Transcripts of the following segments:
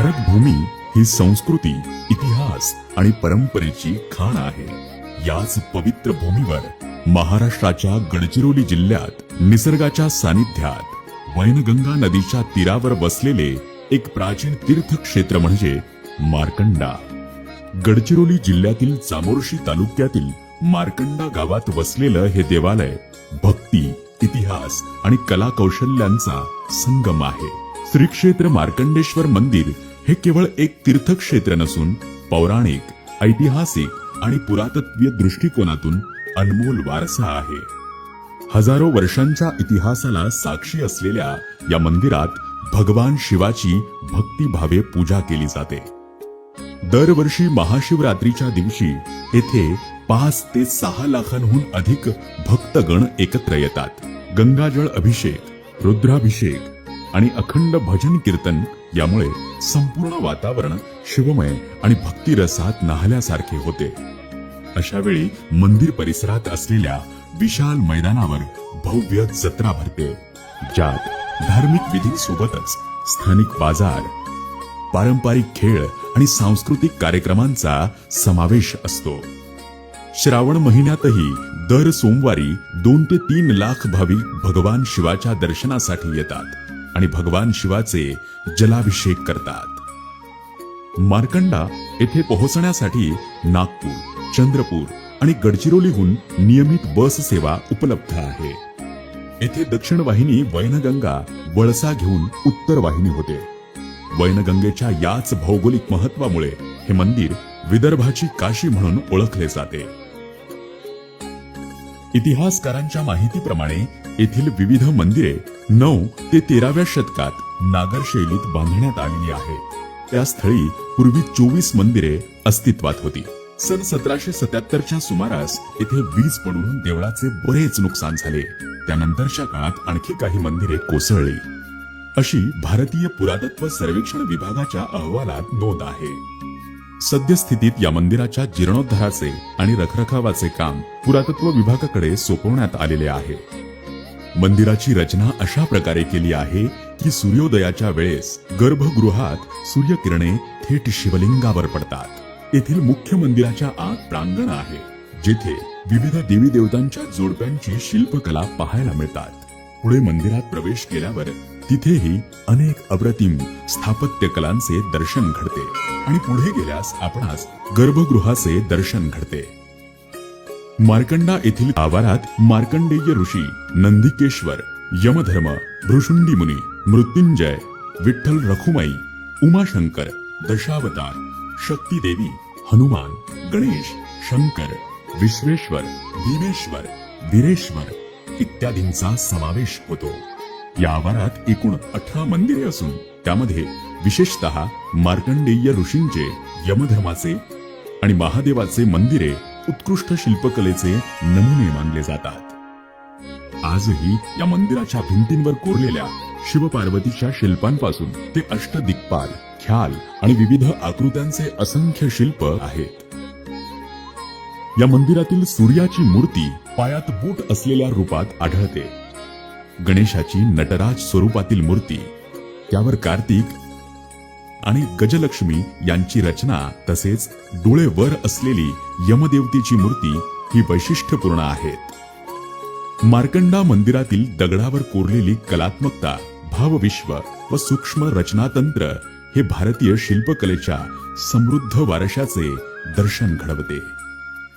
भारत भूमी ही संस्कृती, इतिहास आणि परंपरेची खाण आहे. याच पवित्र भूमीवर महाराष्ट्राच्या गडचिरोली जिल्ह्यात निसर्गाच्या सानिध्यात वैनगंगा नदीच्या तीरावर बसलेले एक प्राचीन तीर्थक्षेत्र म्हणजे मार्कंडा. गडचिरोली जिल्ह्यातील चामोर्शी तालुक्यातील मार्कंडा गावात वसलेलं हे देवालय भक्ती, इतिहास आणि कला कौशल्यांचा संगम आहे. श्री मार्कंडेश्वर मंदिर हे केवळ एक तीर्थक्षेत्र नसून पौराणिक, ऐतिहासिक आणि पुरातत्वीय दृष्टिकोनातून अनमोल वारसा आहे. हजारो वर्षांच्या इतिहासाला साक्षी असलेल्या या मंदिरात भगवान शिवाची भक्तिभावे पूजा केली जाते. दरवर्षी महाशिवरात्रीच्या दिवशी येथे 5 ते 6 लाखांहून अधिक भक्तगण एकत्र येतात. गंगाजळ अभिषेक, रुद्राभिषेक आणि अखंड भजन कीर्तन यामुळे संपूर्ण वातावरण शिवमय आणि भक्तिरसात न्हाल्यासारखे होते. अशा वेळी मंदिर परिसरात असलेल्या विशाल मैदानावर भव्य जत्रा भरते, ज्यात धार्मिक विधींसोबतच स्थानिक बाजार, पारंपरिक खेळ आणि सांस्कृतिक कार्यक्रमांचा समावेश असतो. श्रावण महिन्यातही दर सोमवारी 2 ते 3 लाख भाविक भगवान शिवाच्या दर्शनासाठी येतात आणि भगवान शिवाचे जलाभिषेक करतात. मार्कंडा येथे पोहोचण्यासाठी नागपूर, चंद्रपूर आणि गडचिरोलीहून नियमित बस सेवा उपलब्ध आहे. येथे दक्षिण वाहिनी वैनगंगा वळसा घेऊन उत्तर वाहिनी होते. वैनगंगेच्या याच भौगोलिक महत्वामुळे हे मंदिर विदर्भाची काशी म्हणून ओळखले जाते. इतिहासकारांच्या माहितीप्रमाणे येथील विविध मंदिरे 9 ते 13व्या शतकात नागर शैलीत बांधण्यात आलेली आहेत. त्या स्थळी पूर्वी 24 मंदिरे अस्तित्वात होती. सन 1777च्या सुमारास येथे वीज पडून देवळाचे बरेच नुकसान झाले. त्यानंतरच्या काळात आणखी काही मंदिरे कोसळली, अशी भारतीय पुरातत्व सर्वेक्षण विभागाच्या अहवालात नोंद आहे. सद्यस्थितीत या मंदिराच्या जीर्णोद्धाराचे आणि रखरखावाचे काम पुरातत्व विभागाकडे सोपवण्यात आलेले आहे. मंदिराची रचना अशा प्रकारे केली आहे की सूर्योदयाच्या वेळेस गर्भगृहात सूर्यकिरणे थेट शिवलिंगावर पडतात. येथील मुख्य मंदिराच्या आत प्रांगण आहे, जिथे विविध देवी देवतांच्या जोडप्यांची शिल्पकला पाहायला मिळतात. पुढे मंदिरात प्रवेश केल्यावर तिथेही अनेक अप्रतिम स्थापत्य कलांचे दर्शन घडते आणि पुढे गेल्यास आपणास गर्भगृहाचे दर्शन घडते. मार्कंडा येथील आवारात मार्कंडेय ऋषी, नंदिकेश्वर, यमधर्म, भृशुंडी मुनी, मृत्युंजय, विठ्ठल रखुमाई, उमाशंकर, दशावतार, शक्ती देवी, हनुमान, गणेश, शंकर, विश्वेश्वर, भीमेश्वर, वीरेश्वर इत्यादींचा समावेश होतो. या आवारात एकूण 18 मंदिरे असून त्यामध्ये विशेषतः मार्कंडेय ऋषींचे, यमधर्माचे आणि महादेवाचे मंदिरे उत्कृष्ट शिल्पकलेचे नमुने मानले जातात. आजही या मंदिराच्या भिंतींवर कोरलेल्या शिवपार्वतीच्या शिल्पांपासून ते अष्टदिक्पाल, ख्याल आणि विविध आकृत्यांचे असंख्य शिल्प आहेत. या मंदिरातील सूर्याची मूर्ती पायात बूट असलेल्या रूपात आढळते. गणेशाची नटराज स्वरूपातील मूर्ती, त्यावर कार्तिक आणि गजलक्ष्मी यांची रचना, तसेच डोळे वर असलेली यमदेवतेची मूर्ती ही वैशिष्ट्यपूर्ण आहेत. मार्कंडा मंदिरातील दगडावर कोरलेली कलात्मकता, भावविश्व व सूक्ष्म रचनातंत्र हे भारतीय शिल्पकलेच्या समृद्ध वारशाचे दर्शन घडवते.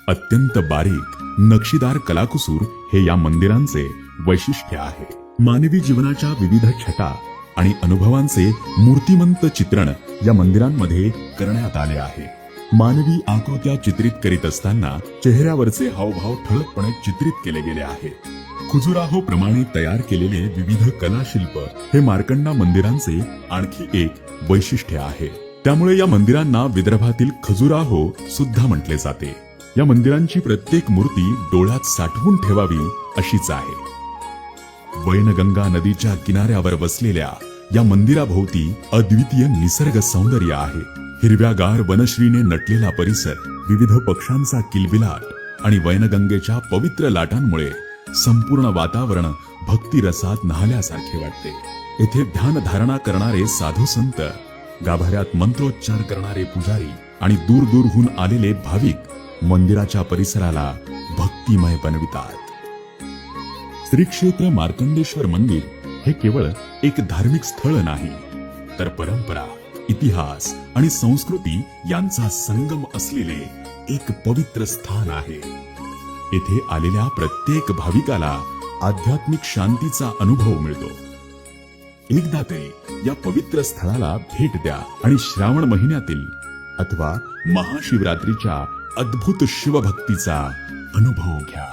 अत्यंत बारीक नक्षीदार कलाकुसूर हे या मंदिरांचे वैशिष्ट्य आहे. मानवी जीवनाच्या विविध छटा आणि अनुभवांचे मूर्तिमंत चित्रण या मंदिरांमध्ये करण्यात आले आहे. मानवी आकृत्या चित्रित करीत असताना चेहऱ्यावरचे हावभाव ठळकपणे चित्रित केले गेले आहेत. खजुराहो प्रमाणे तयार केलेले विविध कलाशिल्प हे मार्कंडा मंदिरांचे आणखी एक वैशिष्ट्य आहे. त्यामुळे या मंदिरांना विदर्भातील खजुराहो सुद्धा म्हटले जाते. या मंदिरांची प्रत्येक मूर्ती डोळ्यात साठवून ठेवावी अशीच आहे. वैनगंगा नदीच्या किनाऱ्यावर वसलेल्या या मंदिराभोवती अद्वितीय निसर्ग सौंदर्य आहे. हिरव्यागार वनश्रीने नटलेला परिसर, विविध पक्ष्यांचा किलबिलाट आणि वैनगंगेच्या पवित्र लाटांमुळे संपूर्ण वातावरण भक्तिरसात न्हाल्यासारखे वाटते. येथे ध्यानधारणा करणारे साधू संत गाभाऱ्यात मंत्रोच्चार करणारे पुजारी आणि दूर दूरहून आलेले भाविक मंदिराच्या परिसराला भक्तिमय बनवितात. श्री क्षेत्र मार्कंडेश्वर मंदिर हे केवळ एक धार्मिक स्थळ नाही, तर परंपरा, इतिहास आणि संस्कृती यांचा संगम असलेले एक पवित्र स्थान आहे. येथे आलेल्या प्रत्येक भाविकाला आध्यात्मिक शांतीचा अनुभव मिळतो. एकदा तरी या पवित्र स्थळाला भेट द्या आणि श्रावण महिन्यातील अथवा महाशिवरात्रीच्या अद्भुत शिवभक्तीचा अनुभव घ्या.